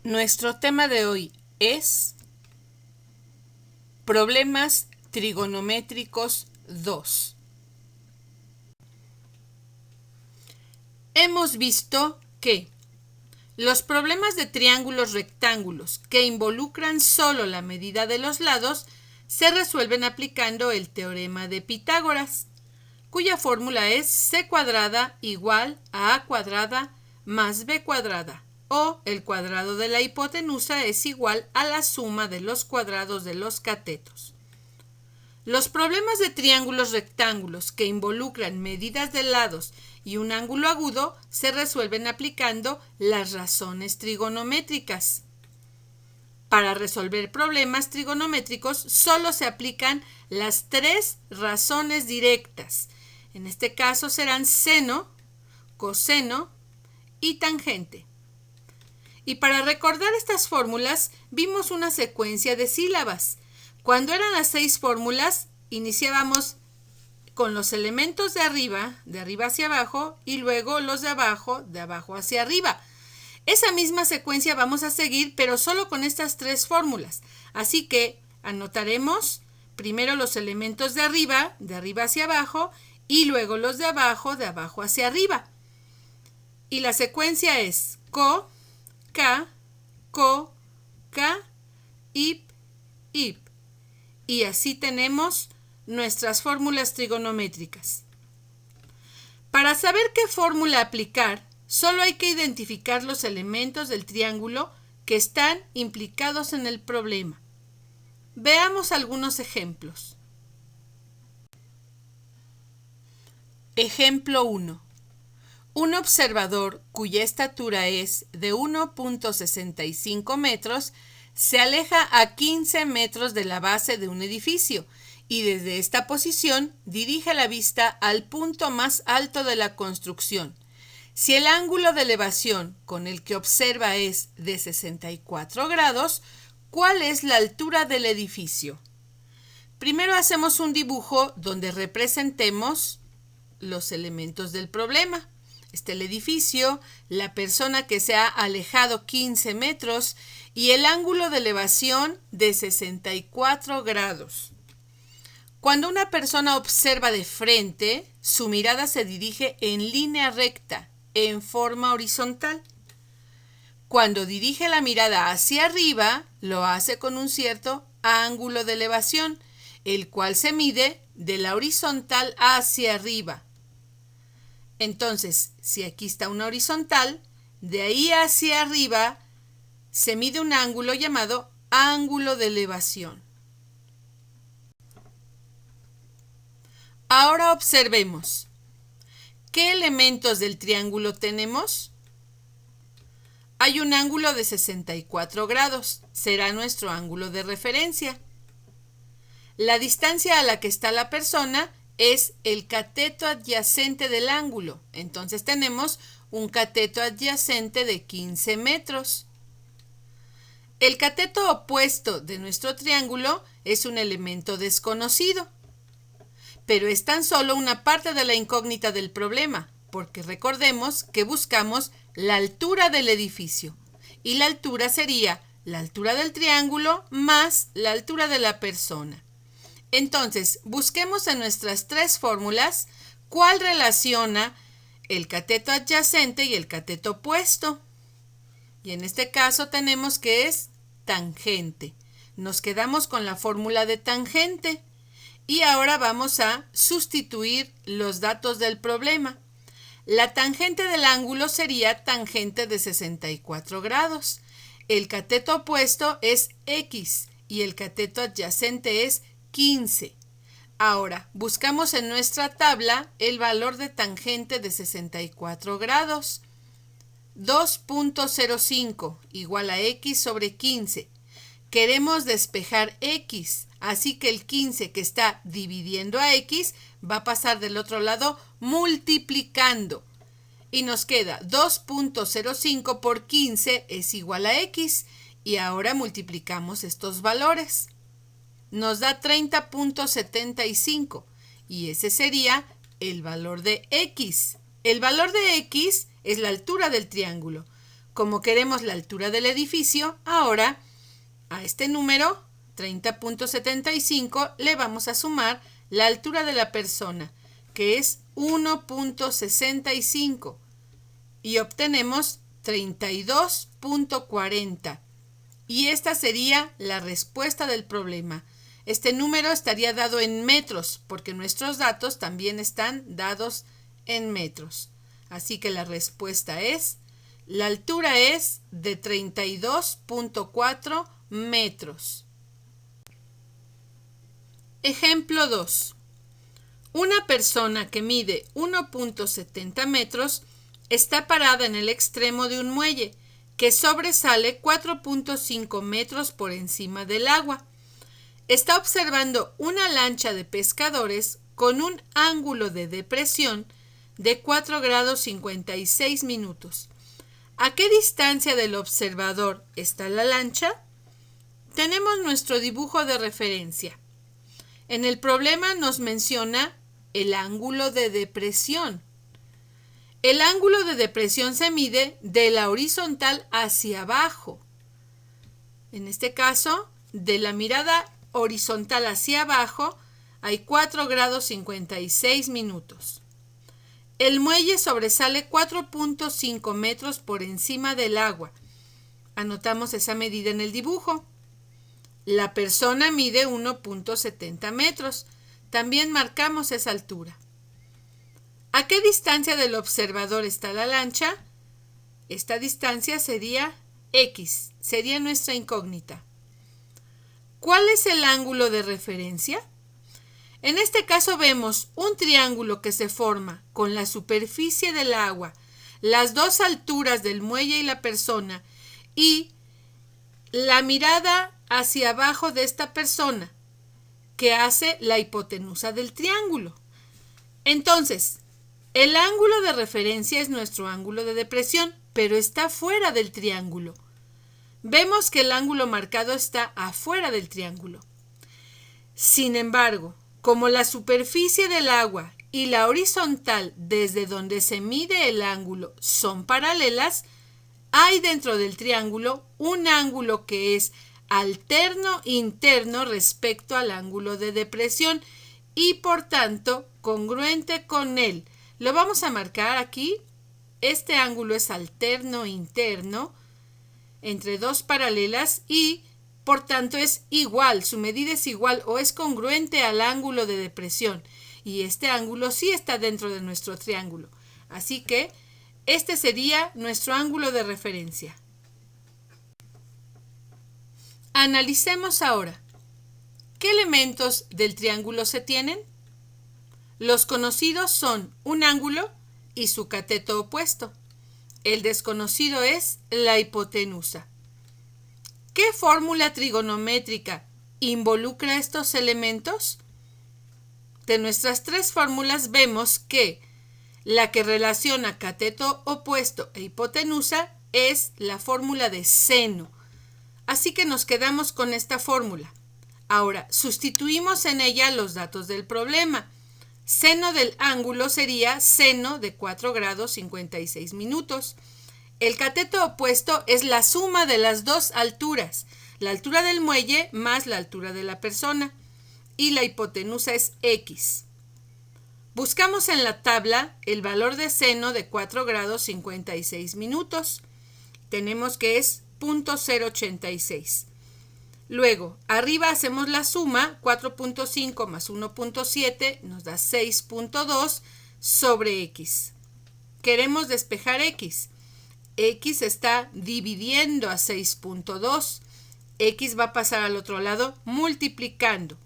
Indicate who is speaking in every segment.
Speaker 1: Nuestro tema de hoy es Problemas trigonométricos 2. Hemos visto que los problemas de triángulos rectángulos que involucran solo la medida de los lados se resuelven aplicando el teorema de Pitágoras, cuya fórmula es c cuadrada igual a a cuadrada más b cuadrada, o el cuadrado de la hipotenusa es igual a la suma de los cuadrados de los catetos. Los problemas de triángulos rectángulos que involucran medidas de lados y un ángulo agudo se resuelven aplicando las razones trigonométricas. Para resolver problemas trigonométricos solo se aplican las tres razones directas. En este caso serán seno, coseno y tangente. Y para recordar estas fórmulas vimos una secuencia de sílabas. Cuando eran las 6 fórmulas, iniciábamos con los elementos de arriba hacia abajo, y luego los de abajo hacia arriba. Esa misma secuencia vamos a seguir, pero solo con estas 3 fórmulas. Así que anotaremos primero los elementos de arriba hacia abajo, y luego los de abajo hacia arriba. Y la secuencia es co, ca, co, ca, ip, ip. Y así tenemos nuestras fórmulas trigonométricas. Para saber qué fórmula aplicar, solo hay que identificar los elementos del triángulo que están implicados en el problema. Veamos algunos ejemplos. Ejemplo 1. Un observador cuya estatura es de 1.65 metros se aleja a 15 metros de la base de un edificio y desde esta posición dirige la vista al punto más alto de la construcción. Si el ángulo de elevación con el que observa es de 64 grados, ¿cuál es la altura del edificio? Primero hacemos un dibujo donde representemos los elementos del problema. El edificio, la persona que se ha alejado 15 metros y el ángulo de elevación de 64 grados. Cuando una persona observa de frente, su mirada se dirige en línea recta, en forma horizontal. Cuando dirige la mirada hacia arriba, lo hace con un cierto ángulo de elevación, el cual se mide de la horizontal hacia arriba. Entonces, si aquí está una horizontal, de ahí hacia arriba se mide un ángulo llamado ángulo de elevación. Ahora observemos. ¿Qué elementos del triángulo tenemos? Hay un ángulo de 64 grados, será nuestro ángulo de referencia. La distancia a la que está la persona es el cateto adyacente del ángulo. Entonces tenemos un cateto adyacente de 15 metros. El cateto opuesto de nuestro triángulo es un elemento desconocido, pero es tan solo una parte de la incógnita del problema, porque recordemos que buscamos la altura del edificio, y la altura sería la altura del triángulo más la altura de la persona. Entonces, busquemos en nuestras 3 fórmulas cuál relaciona el cateto adyacente y el cateto opuesto. Y en este caso tenemos que es tangente. Nos quedamos con la fórmula de tangente. Y ahora vamos a sustituir los datos del problema. La tangente del ángulo sería tangente de 64 grados. El cateto opuesto es X y el cateto adyacente es 15. Ahora, buscamos en nuestra tabla el valor de tangente de 64 grados. 2.05 igual a X sobre 15. Queremos despejar X, así que el 15 que está dividiendo a X va a pasar del otro lado multiplicando. Y nos queda 2.05 por 15 es igual a X. Y ahora multiplicamos estos valores. Nos da 30.75 y ese sería el valor de X. El valor de X es la altura del triángulo. como queremos la altura del edificio, ahora a este número, 30.75, le vamos a sumar la altura de la persona, que es 1.65, y obtenemos 32.40. Y esta sería la respuesta del problema. Este número estaría dado en metros, porque nuestros datos también están dados en metros. Así que la respuesta es, la altura es de 32.4 metros. Ejemplo 2. Una persona que mide 1.70 metros está parada en el extremo de un muelle que sobresale 4.5 metros por encima del agua. Está observando una lancha de pescadores con un ángulo de depresión de 4 grados 56 minutos. ¿A qué distancia del observador está la lancha? Tenemos nuestro dibujo de referencia. En el problema nos menciona el ángulo de depresión. El ángulo de depresión se mide de la horizontal hacia abajo. En este caso, de la mirada horizontal hacia abajo, hay 4 grados 56 minutos. El muelle sobresale 4.5 metros por encima del agua. Anotamos esa medida en el dibujo. La persona mide 1.70 metros. También marcamos esa altura. ¿A qué distancia del observador está la lancha? Esta distancia sería X, sería nuestra incógnita. ¿Cuál es el ángulo de referencia? En este caso vemos un triángulo que se forma con la superficie del agua, las dos alturas del muelle y la persona, y la mirada hacia abajo de esta persona, que hace la hipotenusa del triángulo. Entonces, el ángulo de referencia es nuestro ángulo de depresión, pero está fuera del triángulo. Vemos que el ángulo marcado está afuera del triángulo. Sin embargo, como la superficie del agua y la horizontal desde donde se mide el ángulo son paralelas, hay dentro del triángulo un ángulo que es alterno interno respecto al ángulo de depresión y por tanto congruente con él. Lo vamos a marcar aquí. Este ángulo es alterno interno entre dos paralelas y por tanto es igual, su medida es igual o es congruente al ángulo de depresión. Y este ángulo sí está dentro de nuestro triángulo. Así que este sería nuestro ángulo de referencia. Analicemos ahora. ¿Qué elementos del triángulo se tienen? Los conocidos son un ángulo y su cateto opuesto. El desconocido es la hipotenusa. ¿Qué fórmula trigonométrica involucra estos elementos? De nuestras tres fórmulas vemos que la que relaciona cateto opuesto e hipotenusa es la fórmula de seno. Así que nos quedamos con esta fórmula. Ahora, sustituimos en ella los datos del problema. Seno del ángulo sería seno de 4 grados 56 minutos. El cateto opuesto es la suma de las dos alturas, la altura del muelle más la altura de la persona, y la hipotenusa es X. Buscamos en la tabla el valor de seno de 4 grados 56 minutos. Tenemos que es 0.086. Luego, arriba hacemos la suma, 4.5 más 1.7 nos da 6.2 sobre X. Queremos despejar X. X está dividiendo a 6.2. X va a pasar al otro lado multiplicando.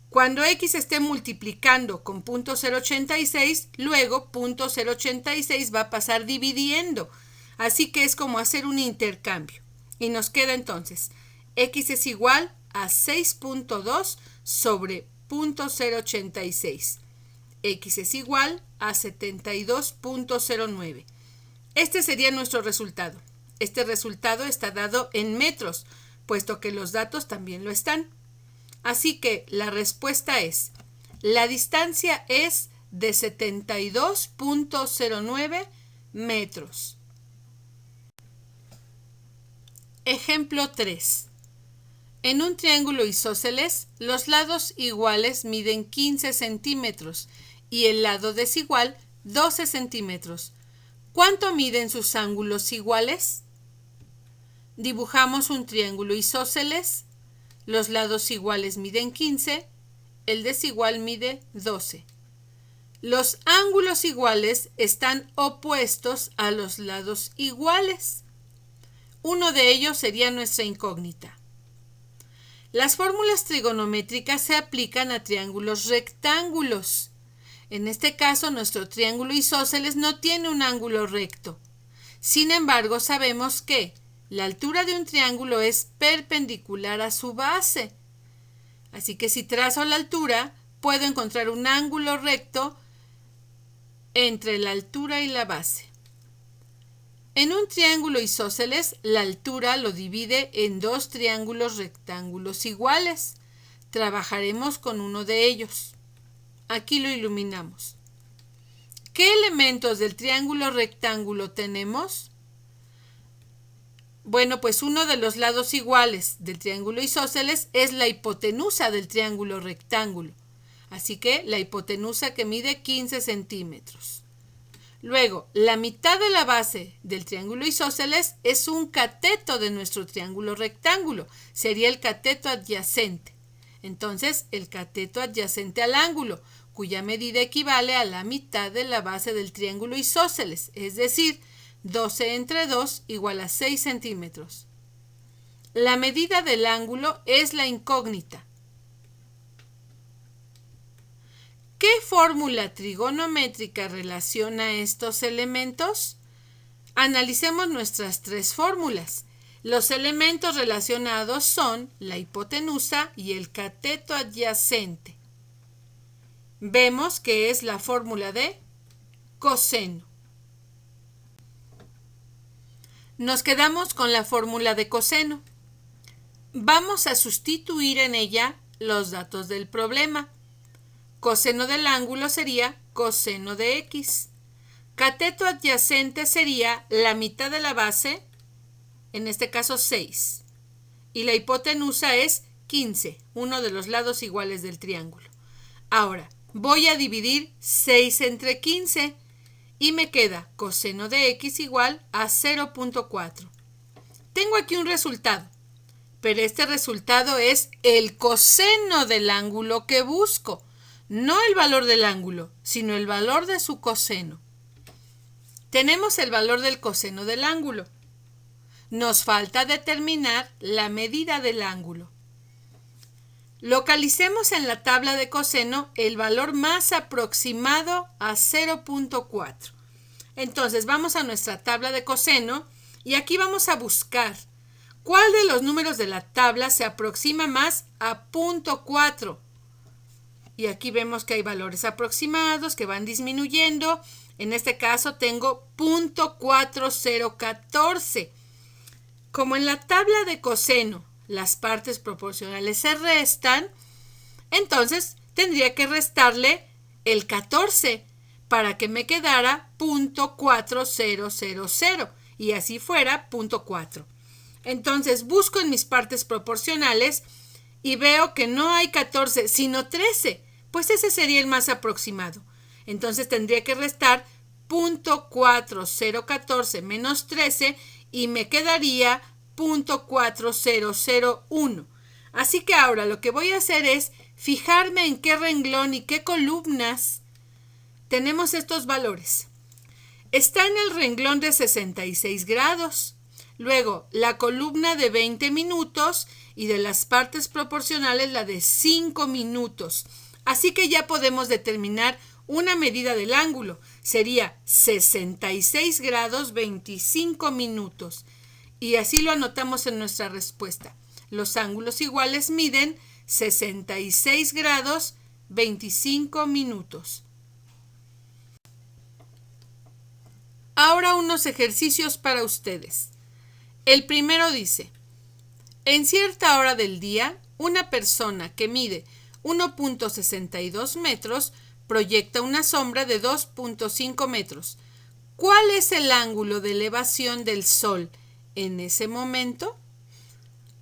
Speaker 1: Cuando X esté multiplicando con 0.086, luego 0.086 va a pasar dividiendo. Así que es como hacer un intercambio. Y nos queda entonces X es igual a 6.2 sobre 0.086. X es igual a 72.09. Este sería nuestro resultado. Este resultado está dado en metros, puesto que los datos también lo están. Así que la respuesta es, la distancia es de 72.09 metros. Ejemplo 3. En un triángulo isósceles, los lados iguales miden 15 centímetros y el lado desigual 12 centímetros. ¿Cuánto miden sus ángulos iguales? Dibujamos un triángulo isósceles. Los lados iguales miden 15, el desigual mide 12. Los ángulos iguales están opuestos a los lados iguales. Uno de ellos sería nuestra incógnita. Las fórmulas trigonométricas se aplican a triángulos rectángulos. En este caso, nuestro triángulo isósceles no tiene un ángulo recto. Sin embargo, sabemos que la altura de un triángulo es perpendicular a su base. Así que si trazo la altura, puedo encontrar un ángulo recto entre la altura y la base. En un triángulo isósceles, la altura lo divide en dos triángulos rectángulos iguales. Trabajaremos con uno de ellos. Aquí lo iluminamos. ¿Qué elementos del triángulo rectángulo tenemos? Bueno, pues uno de los lados iguales del triángulo isósceles es la hipotenusa del triángulo rectángulo. Así que la hipotenusa que mide 15 centímetros. Luego, la mitad de la base del triángulo isósceles es un cateto de nuestro triángulo rectángulo. Sería el cateto adyacente. Entonces, el cateto adyacente al ángulo, cuya medida equivale a la mitad de la base del triángulo isósceles, es decir, 12 entre 2 igual a 6 centímetros. La medida del ángulo es la incógnita. ¿Qué fórmula trigonométrica relaciona estos elementos? Analicemos nuestras tres fórmulas. Los elementos relacionados son la hipotenusa y el cateto adyacente. Vemos que es la fórmula de coseno. Nos quedamos con la fórmula de coseno. Vamos a sustituir en ella los datos del problema. Coseno del ángulo sería coseno de x. Cateto adyacente sería la mitad de la base, en este caso 6. Y la hipotenusa es 15, uno de los lados iguales del triángulo. Ahora, voy a dividir 6 entre 15 y me queda coseno de x igual a 0.4. Tengo aquí un resultado, pero este resultado es el coseno del ángulo que busco. No el valor del ángulo, sino el valor de su coseno. Tenemos el valor del coseno del ángulo. Nos falta determinar la medida del ángulo. Localicemos en la tabla de coseno el valor más aproximado a 0.4. Entonces vamos a nuestra tabla de coseno y aquí vamos a buscar cuál de los números de la tabla se aproxima más a 0.4. Y aquí vemos que hay valores aproximados que van disminuyendo. En este caso tengo 0.4014. Como en la tabla de coseno las partes proporcionales se restan, entonces tendría que restarle el 14 para que me quedara 0.4000 y así fuera 0.4. Entonces busco en mis partes proporcionales y veo que no hay 14 sino 13. Pues ese sería el más aproximado. Entonces tendría que restar 0.4014 menos 13 y me quedaría 0.4001. Así que ahora lo que voy a hacer es fijarme en qué renglón y qué columnas tenemos estos valores. Está en el renglón de 66 grados. Luego la columna de 20 minutos y de las partes proporcionales la de 5 minutos. Así que ya podemos determinar una medida del ángulo. Sería 66 grados 25 minutos. Y así lo anotamos en nuestra respuesta. Los ángulos iguales miden 66 grados 25 minutos. Ahora unos ejercicios para ustedes. El primero dice: en cierta hora del día, una persona que mide 1.62 metros proyecta una sombra de 2.5 metros. ¿Cuál es el ángulo de elevación del Sol en ese momento?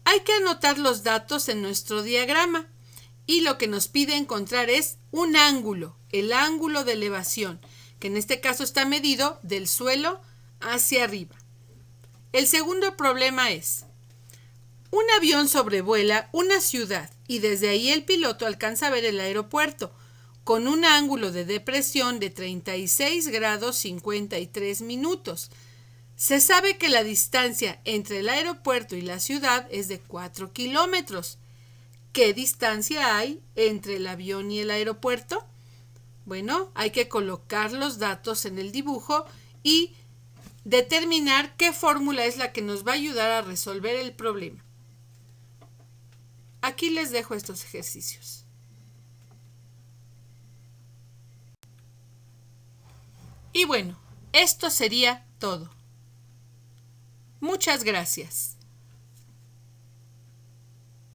Speaker 1: Hay que anotar los datos en nuestro diagrama y lo que nos pide encontrar es un ángulo, el ángulo de elevación, que en este caso está medido del suelo hacia arriba. El segundo problema es: un avión sobrevuela una ciudad y desde ahí el piloto alcanza a ver el aeropuerto con un ángulo de depresión de 36 grados 53 minutos. Se sabe que la distancia entre el aeropuerto y la ciudad es de 4 kilómetros. ¿Qué distancia hay entre el avión y el aeropuerto? Bueno, hay que colocar los datos en el dibujo y determinar qué fórmula es la que nos va a ayudar a resolver el problema. Aquí les dejo estos ejercicios. Y bueno, esto sería todo. Muchas gracias.